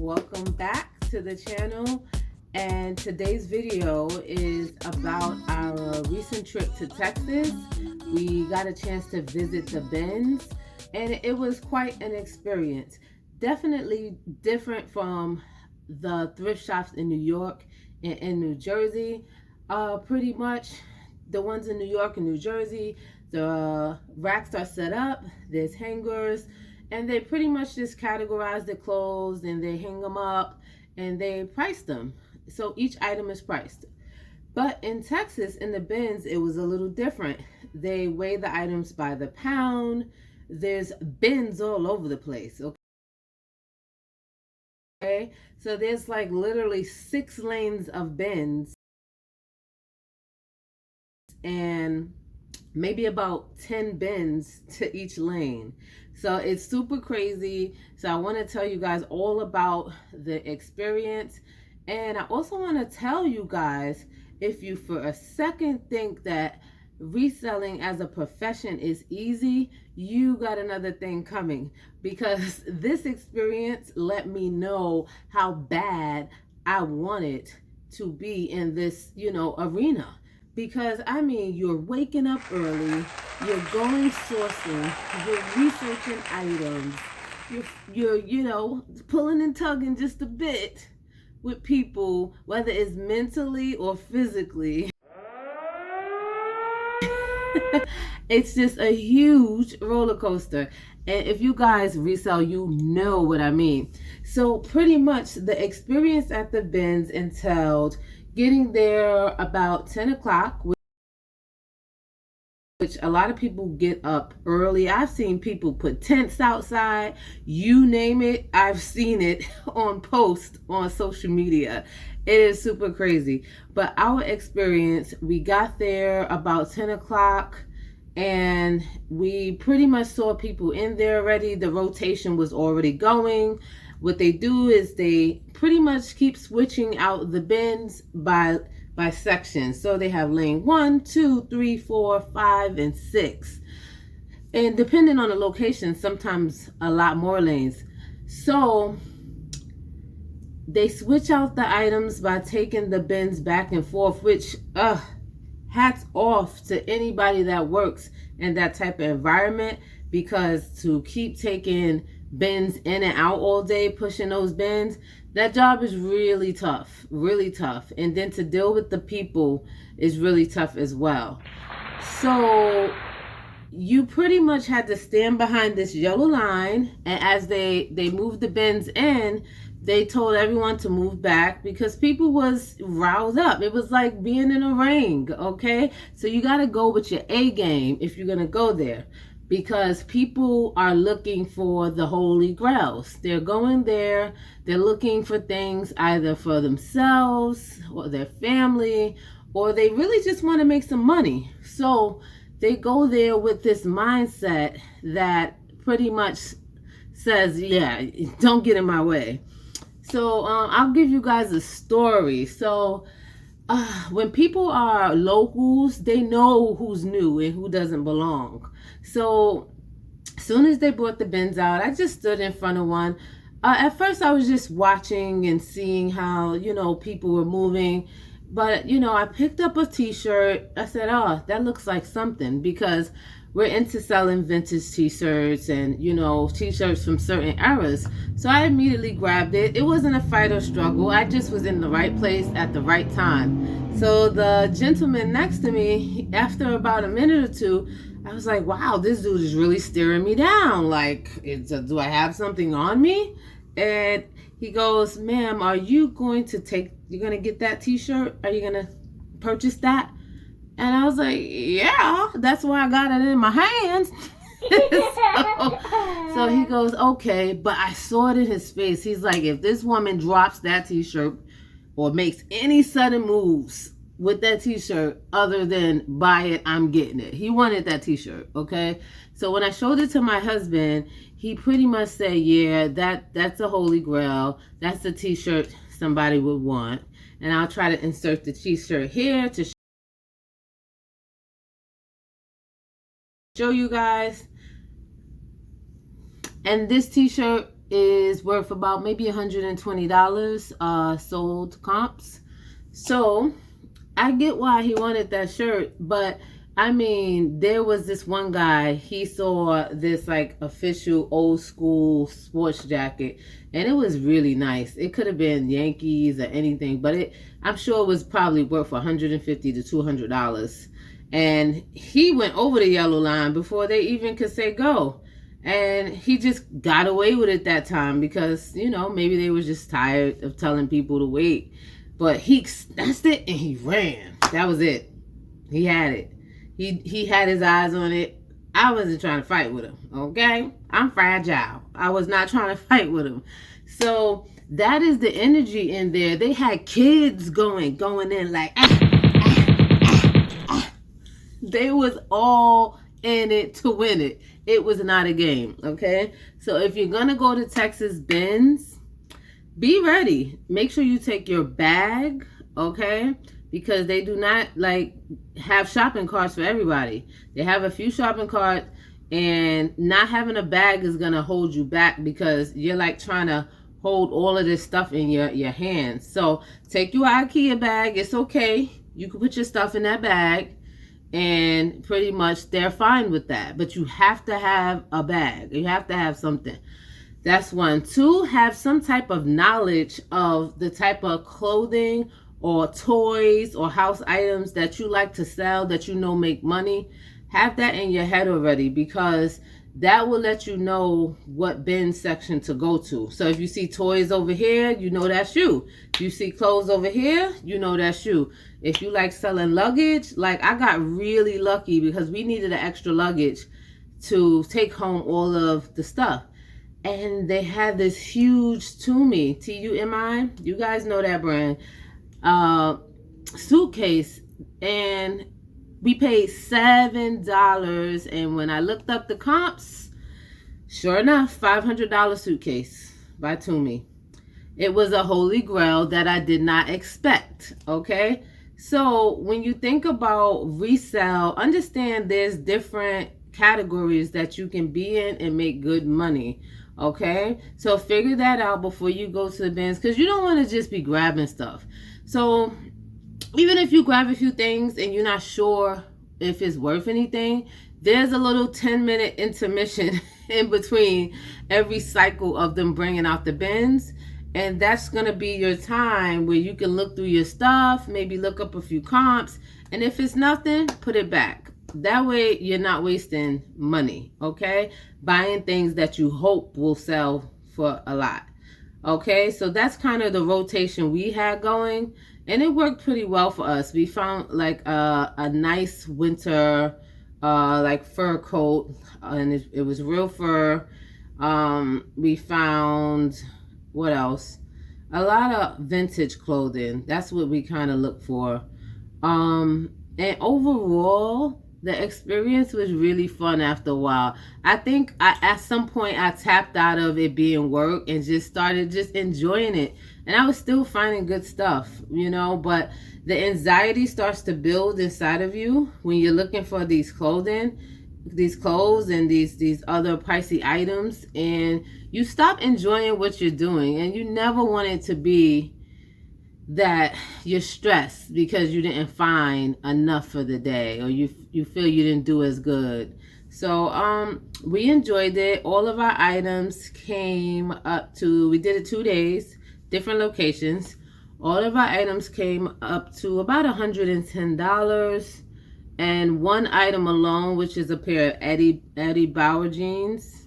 welcome back to the channel. And today's video is about our recent trip to Texas. We got a chance to visit the bins, and it was quite an experience. Definitely different from the thrift shops in New York and in New Jersey. Pretty much the ones in New York and New Jersey, the racks are set up, there's hangers, and they pretty much just categorize the clothes and they hang them up and they price them. So each item is priced. But in Texas, in the bins, it was a little different. They weigh the items by the pound. There's bins all over the place. Okay, so there's like literally 6 lanes of bins and maybe about 10 bins to each lane. So it's super crazy. So I want to tell you guys all about the experience. And I also want to tell you guys, if you for a second think that reselling as a profession is easy, you got another thing coming, because this experience let me know how bad I wanted to be in this, arena. Because I mean, you're waking up early, you're going sourcing, you're researching items, you're pulling and tugging just a bit with people, whether it's mentally or physically. It's just a huge roller coaster. And if you guys resell, you know what I mean. So pretty much the experience at the bins entailed getting there about 10 o'clock, which a lot of people get up early. I've seen people put tents outside, you name it. I've seen it on posts on social media. It is super crazy. But our experience, we got there about 10 o'clock and we pretty much saw people in there already. The rotation was already going. What they do is they pretty much keep switching out the bins by sections. So they have lane 1, 2, 3, 4, 5, and 6. And depending on the location, sometimes a lot more lanes. So they switch out the items by taking the bins back and forth, which hats off to anybody that works in that type of environment, because to keep taking bins in and out all day, pushing those bins, that job is really tough, really tough. And then to deal with the people is really tough as well. So you pretty much had to stand behind this yellow line, and as they moved the bins in, they told everyone to move back because people was riled up. It was like being in a ring, okay? So you got to go with your A game if you're going to go there, because people are looking for the holy grails. They're going there, they're looking for things either for themselves or their family, or they really just want to make some money. So they go there with this mindset that pretty much says, yeah, don't get in my way. So I'll give you guys a story. So when people are locals, they know who's new and who doesn't belong. So as soon as they brought the bins out, I just stood in front of one. At first I was just watching and seeing how, people were moving. But, I picked up a t-shirt. I said, oh, that looks like something, because we're into selling vintage t-shirts and, t-shirts from certain eras. So I immediately grabbed it. It wasn't a fight or struggle. I just was in the right place at the right time. So the gentleman next to me, after about a minute or two, I was like, wow, this dude is really staring me down. Like, do I have something on me? And he goes, ma'am, are you going to get that t-shirt? Are you going to purchase that? And I was like, yeah, that's why I got it in my hands. so he goes, okay, but I saw it in his face. He's like, if this woman drops that t-shirt or makes any sudden moves with that t-shirt other than buy it, I'm getting it. He wanted that t-shirt, okay? So when I showed it to my husband, he pretty much said, yeah, that's a holy grail. That's a t-shirt somebody would want. And I'll try to insert the t-shirt here to show you guys. And this t-shirt is worth about maybe $120 sold comps. So I get why he wanted that shirt, but I mean, there was this one guy, he saw this like official old school sports jacket, and it was really nice. It could have been Yankees or anything, but I'm sure it was probably worth $150 to $200. And he went over the yellow line before they even could say go. And he just got away with it that time because, you know, maybe they were just tired of telling people to wait. But he snatched it and he ran. That was it. He had it. He had his eyes on it. I wasn't trying to fight with him, okay? I'm fragile. I was not trying to fight with him. So that is the energy in there. They had kids going in like, They was all in it to win it. It was not a game, okay? So if you're going to go to Texas Benz, be ready. Make sure you take your bag, okay? Because they do not like have shopping carts for everybody. They have a few shopping carts, and not having a bag is going to hold you back because you're like trying to hold all of this stuff in your hands. So take your IKEA bag. It's okay. You can put your stuff in that bag, and pretty much they're fine with that. But you have to have a bag. You have to have something. That's one. Two, have some type of knowledge of the type of clothing or toys or house items that you like to sell that you know make money. Have that in your head already, because that will let you know what bin section to go to. So if you see toys over here, you know that's you. If you see clothes over here, you know that's you. If you like selling luggage, like I got really lucky because we needed an extra luggage to take home all of the stuff. And they had this huge Tumi, Tumi, you guys know that brand, suitcase, and we paid $7. And when I looked up the comps, sure enough, $500 suitcase by Tumi. It was a holy grail that I did not expect, okay? So when you think about resale, understand there's different categories that you can be in and make good money. Okay, so figure that out before you go to the bins, because you don't want to just be grabbing stuff. So even if you grab a few things and you're not sure if it's worth anything, there's a little 10-minute intermission in between every cycle of them bringing out the bins. And that's going to be your time where you can look through your stuff, maybe look up a few comps. And if it's nothing, put it back. That way you're not wasting money, okay? Buying things that you hope will sell for a lot. Okay, so that's kind of the rotation we had going, and it worked pretty well for us. We found like a nice winter like fur coat, and it was real fur. We found, what else? A lot of vintage clothing. That's what we kind of look for. And overall, the experience was really fun after a while. I think at some point I tapped out of it being work and just started just enjoying it. And I was still finding good stuff, you know, but the anxiety starts to build inside of you when you're looking for these clothes and these other pricey items, and you stop enjoying what you're doing. And you never want it to be that you're stressed because you didn't find enough for the day, or you feel you didn't do as good. So we enjoyed it. All of our items came up to, we did it 2 days, different locations. All of our items came up to about $110. And one item alone, which is a pair of Eddie Bauer jeans.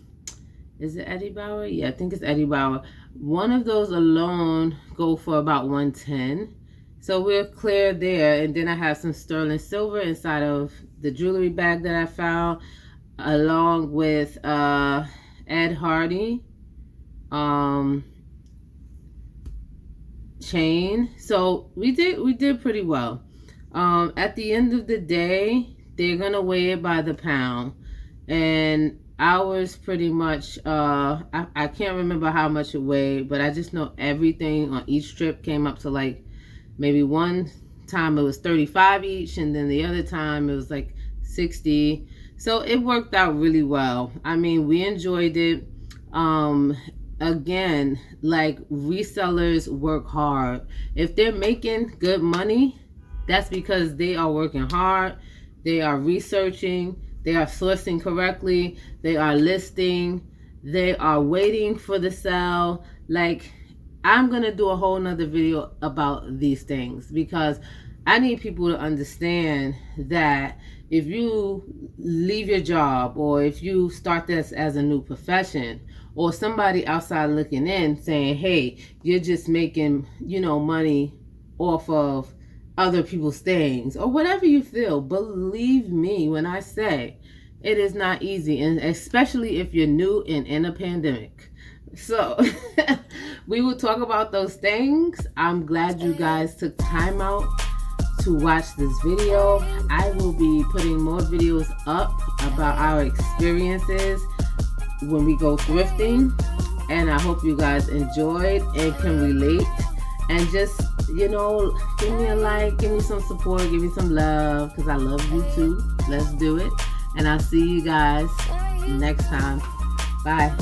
Is it Eddie Bauer? Yeah, I think it's Eddie Bauer. One of those alone go for about $110. So we're clear there. And then I have some sterling silver inside of the jewelry bag that I found, along with Ed Hardy chain. So we did pretty well. At the end of the day, they're gonna weigh it by the pound, and ours pretty much, I can't remember how much it weighed, but I just know everything on each strip came up to like, maybe one time it was 35 each, and then the other time it was like 60. So it worked out really well. I mean, we enjoyed it. again, like, resellers work hard. If they're making good money, that's because they are working hard, they are researching, they are sourcing correctly, they are listing, they are waiting for the sale. Like, I'm going to do a whole nother video about these things, because I need people to understand that if you leave your job, or if you start this as a new profession, or somebody outside looking in saying, hey, you're just making, money off of other people's things, or whatever you feel, believe me when I say it is not easy, and especially if you're new and in a pandemic. So we will talk about those things. I'm glad you guys took time out to watch this video. I will be putting more videos up about our experiences when we go thrifting, and I hope you guys enjoyed and can relate, and just, give me a like, give me some support, give me some love, because I love you too. Let's do it, and I'll see you guys next time. Bye.